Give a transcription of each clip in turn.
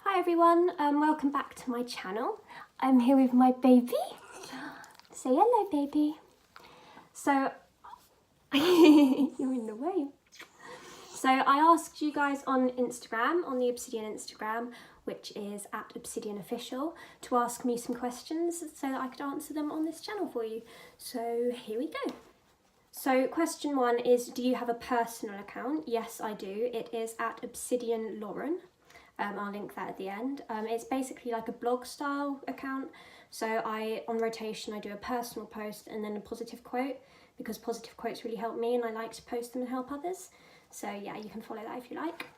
Hi everyone, welcome back to my channel. I'm here with my baby. Say hello, baby. So, you're in the way. So I asked you guys on Instagram, on the Obsidian Instagram, which is @ObsidianOfficial, to ask me some questions so that I could answer them on this channel for you. So here we go. So question 1 is, do you have a personal account? Yes, I do. It is @ObsidianLauren. I'll link that at the end. It's basically like a blog style account. So on rotation, I do a personal post and then a positive quote, because positive quotes really help me and I like to post them and help others. So yeah, you can follow that if you like.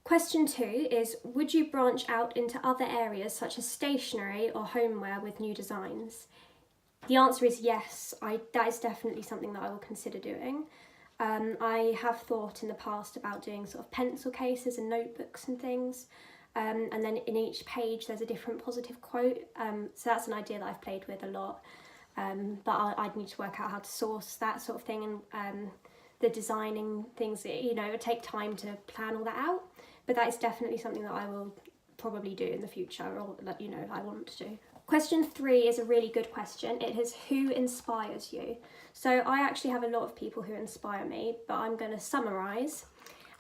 Question 2 is, would you branch out into other areas such as stationery or homeware with new designs? The answer is yes. That is definitely something that I will consider doing. I have thought in the past about doing sort of pencil cases and notebooks and things, and then in each page there's a different positive quote, so that's an idea that I've played with a lot, but I'd need to work out how to source that sort of thing, and the designing things, you know, it would take time to plan all that out, but that is definitely something that I will probably do in the future, or that, you know, I want to do. Question 3 is a really good question. It is, who inspires you? So I actually have a lot of people who inspire me, but I'm going to summarise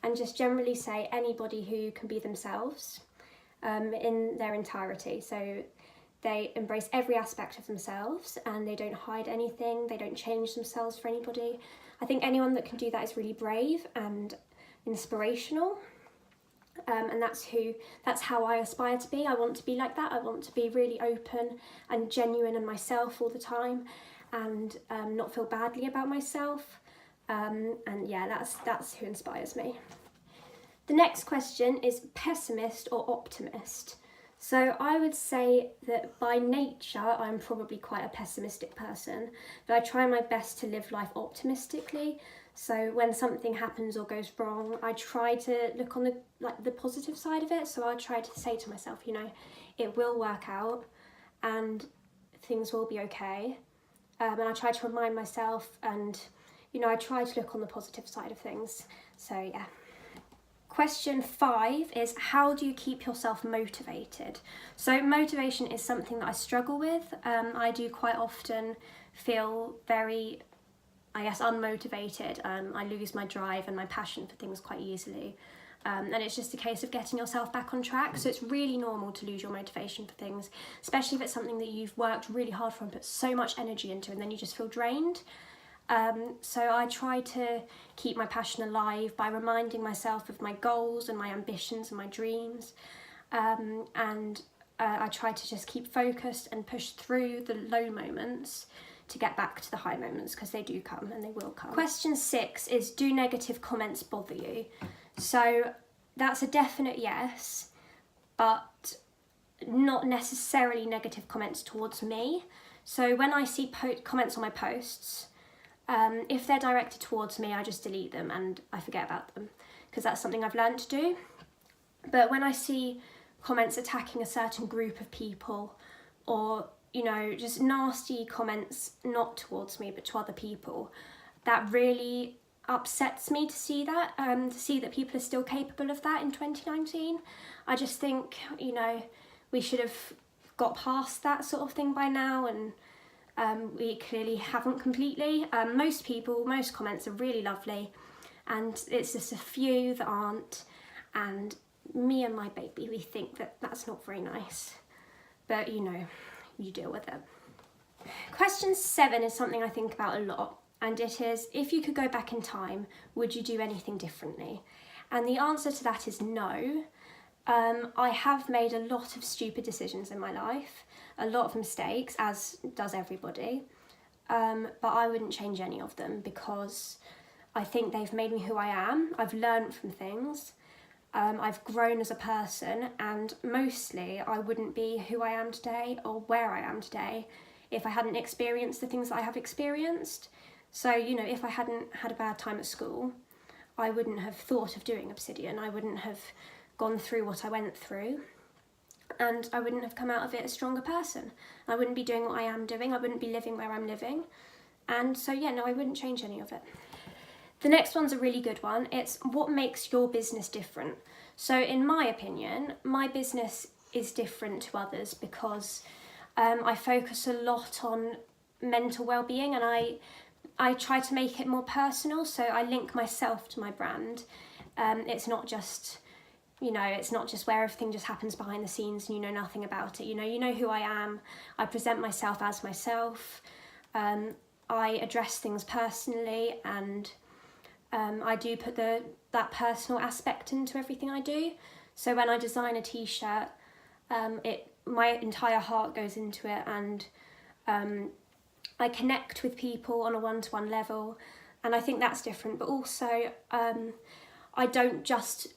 and just generally say anybody who can be themselves in their entirety. So they embrace every aspect of themselves and they don't hide anything, they don't change themselves for anybody. I think anyone that can do that is really brave and inspirational. And that's how I aspire to be. I want to be like that. I want to be really open and genuine and myself all the time, and not feel badly about myself. And yeah, that's who inspires me. The next question is pessimist or optimist. So I would say that by nature I'm probably quite a pessimistic person, but I try my best to live life optimistically. So when something happens or goes wrong, I try to look on the positive side of it. So I try to say to myself, you know, it will work out and things will be okay. And I try to remind myself, and you know, I try to look on the positive side of things. So yeah. Question 5 is, how do you keep yourself motivated? So motivation is something that I struggle with. I do quite often feel very, I guess, unmotivated. I lose my drive and my passion for things quite easily. And it's just a case of getting yourself back on track. So it's really normal to lose your motivation for things, especially if it's something that you've worked really hard for and put so much energy into, and then you just feel drained. So I try to keep my passion alive by reminding myself of my goals and my ambitions and my dreams. I try to just keep focused and push through the low moments to get back to the high moments, because they do come and they will come. Question 6 is, do negative comments bother you? So that's a definite yes, but not necessarily negative comments towards me. So when I see comments on my posts, if they're directed towards me, I just delete them and I forget about them, because that's something I've learned to do. But when I see comments attacking a certain group of people, or you know, just nasty comments, not towards me but to other people, that really upsets me to see that, people are still capable of that in 2019. I just think, you know, we should have got past that sort of thing by now, and we clearly haven't completely. Most comments are really lovely, and it's just a few that aren't, and me and my baby, we think that that's not very nice, but you know, you deal with it. Question 7 is something I think about a lot, and it is, if you could go back in time, would you do anything differently? And the answer to that is no. I have made a lot of stupid decisions in my life, a lot of mistakes, as does everybody, but I wouldn't change any of them, because I think they've made me who I am. I've learned from things, I've grown as a person, and mostly I wouldn't be who I am today or where I am today if I hadn't experienced the things that I have experienced. So, you know, if I hadn't had a bad time at school, I wouldn't have thought of doing Obsidian, I wouldn't have gone through what I went through, and I wouldn't have come out of it a stronger person. I wouldn't be doing what I am doing, I wouldn't be living where I'm living, and so yeah, no, I wouldn't change any of it. The next one's a really good one. It's, what makes your business different? So in my opinion, my business is different to others because I focus a lot on mental well-being, and I try to make it more personal, so I link myself to my brand. It's not just, it's not just where everything just happens behind the scenes and you know nothing about it. You know who I am. I present myself as myself. I address things personally, and I do put that personal aspect into everything I do. So when I design a t-shirt, my entire heart goes into it, and I connect with people on a one-to-one level, and I think that's different. But also, I don't just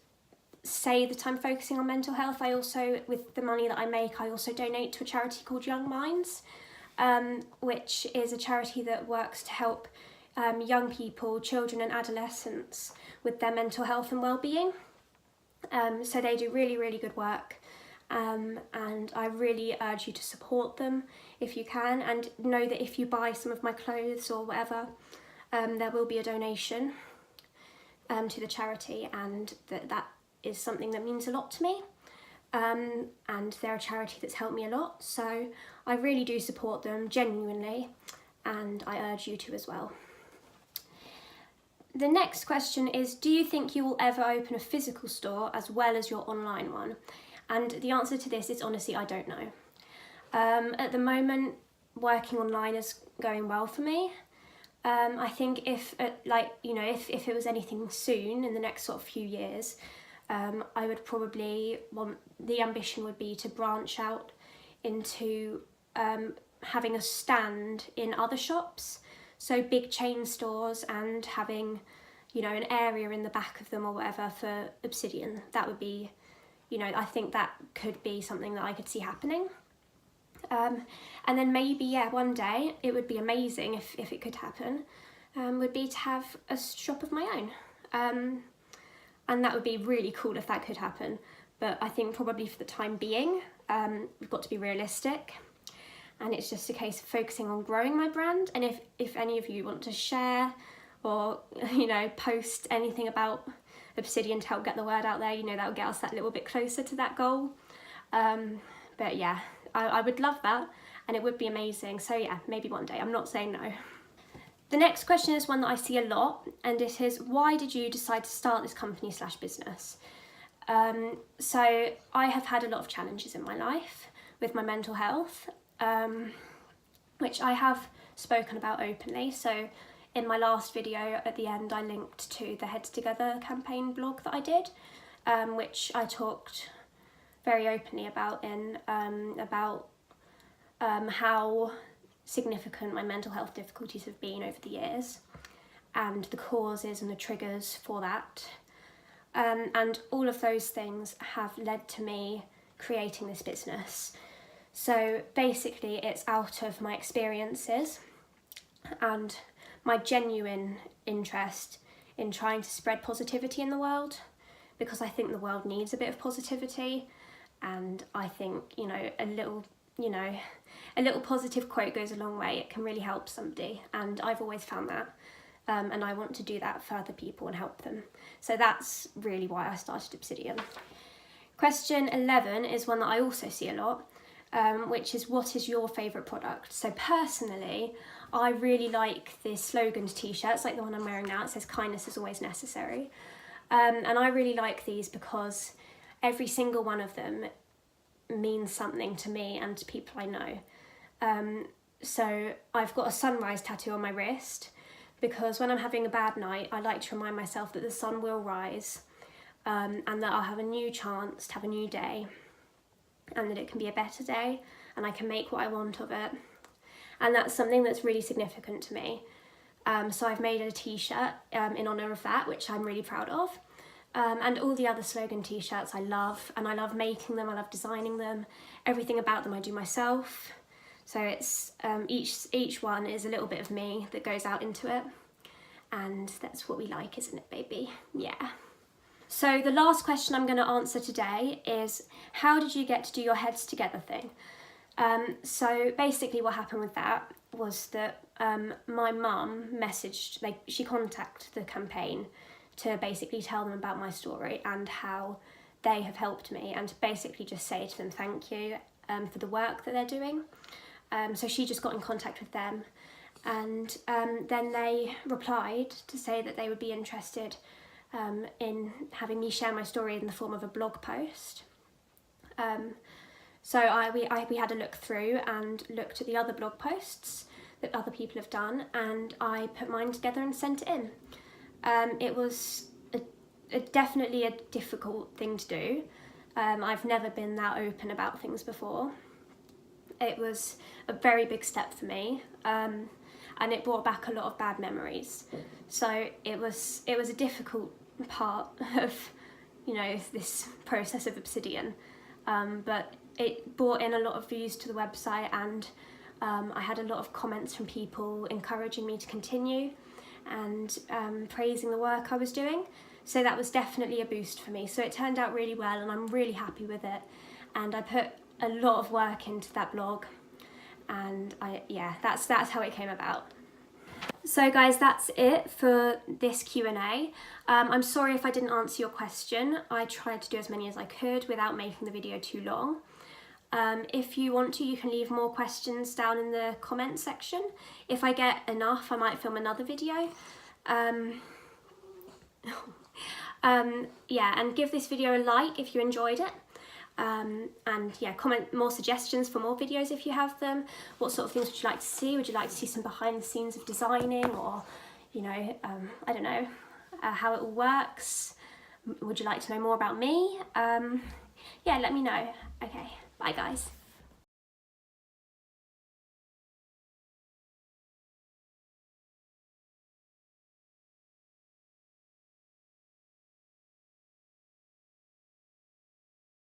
say that I'm focusing on mental health. I also, with the money that I make, I also donate to a charity called Young Minds, which is a charity that works to help young people, children and adolescents with their mental health and well-being. So they do really, really good work, and I really urge you to support them if you can, and know that if you buy some of my clothes or whatever, there will be a donation to the charity, and that is something that means a lot to me. And they're a charity that's helped me a lot, so I really do support them genuinely, and I urge you to as well. The next question is, do you think you will ever open a physical store as well as your online one? And the answer to this is honestly, I don't know. At the moment, working online is going well for me. I think if it was anything soon in the next sort of few years, I would probably the ambition would be to branch out into having a stand in other shops, so big chain stores, and having, an area in the back of them or whatever for Obsidian. That would be, I think that could be something that I could see happening. And then maybe, one day, it would be amazing if it could happen, would be to have a shop of my own. And that would be really cool if that could happen. But I think probably for the time being, we've got to be realistic. And it's just a case of focusing on growing my brand. And if any of you want to share or, post anything about Obsidian to help get the word out there, that would get us that little bit closer to that goal. But yeah, I would love that, and it would be amazing. So yeah, maybe one day. I'm not saying no. The next question is one that I see a lot, and it is, why did you decide to start this company/business? So I have had a lot of challenges in my life with my mental health, which I have spoken about openly. So in my last video at the end, I linked to the Heads Together campaign blog that I did, which I talked very openly about how significant my mental health difficulties have been over the years, and the causes and the triggers for that. And all of those things have led to me creating this business. So basically it's out of my experiences and my genuine interest in trying to spread positivity in the world, because I think the world needs a bit of positivity, and I think, a little positive quote goes a long way. It can really help somebody, and I've always found that. And I want to do that for other people and help them. So that's really why I started Obsidian. Question 11 is one that I also see a lot, which is, what is your favourite product? So personally, I really like the slogans t-shirts, like the one I'm wearing now. It says kindness is always necessary. And I really like these because every single one of them means something to me and to people I know. So I've got a sunrise tattoo on my wrist, because when I'm having a bad night, I like to remind myself that the sun will rise, and that I'll have a new chance to have a new day, and that it can be a better day, and I can make what I want of it. And that's something that's really significant to me. So I've made a t-shirt in honour of that, which I'm really proud of. And all the other slogan t-shirts I love, and I love making them, I love designing them. Everything about them I do myself. So it's each one is a little bit of me that goes out into it, and that's what we like, isn't it, baby? Yeah. So the last question I'm going to answer today is, how did you get to do your Heads Together thing? So basically what happened with that was that my mum messaged, she contacted the campaign to basically tell them about my story and how they have helped me, and to basically just say to them thank you for the work that they're doing. So she just got in contact with them, and then they replied to say that they would be interested in having me share my story in the form of a blog post. So we had a look through and looked at the other blog posts that other people have done, and I put mine together and sent it in. It was definitely a difficult thing to do. I've never been that open about things before. It was a very big step for me, and it brought back a lot of bad memories. So it was a difficult part of, you know, this process of Obsidian, but it brought in a lot of views to the website, and I had a lot of comments from people encouraging me to continue and praising the work I was doing. So that was definitely a boost for me. So it turned out really well, and I'm really happy with it. And I put a lot of work into that blog, and that's how it came about. So guys, that's it for this Q&A. I'm sorry if I didn't answer your question. I tried to do as many as I could without making the video too long. If you want to, you can leave more questions down in the comment section. If I get enough, I might film another video. Yeah, and give this video a like if you enjoyed it. And yeah, comment more suggestions for more videos if you have them. What sort of things would you like to see? Would you like to see some behind the scenes of designing, or, you know, I don't know, how it all works? Would you like to know more about me? Yeah, let me know. Okay, bye guys.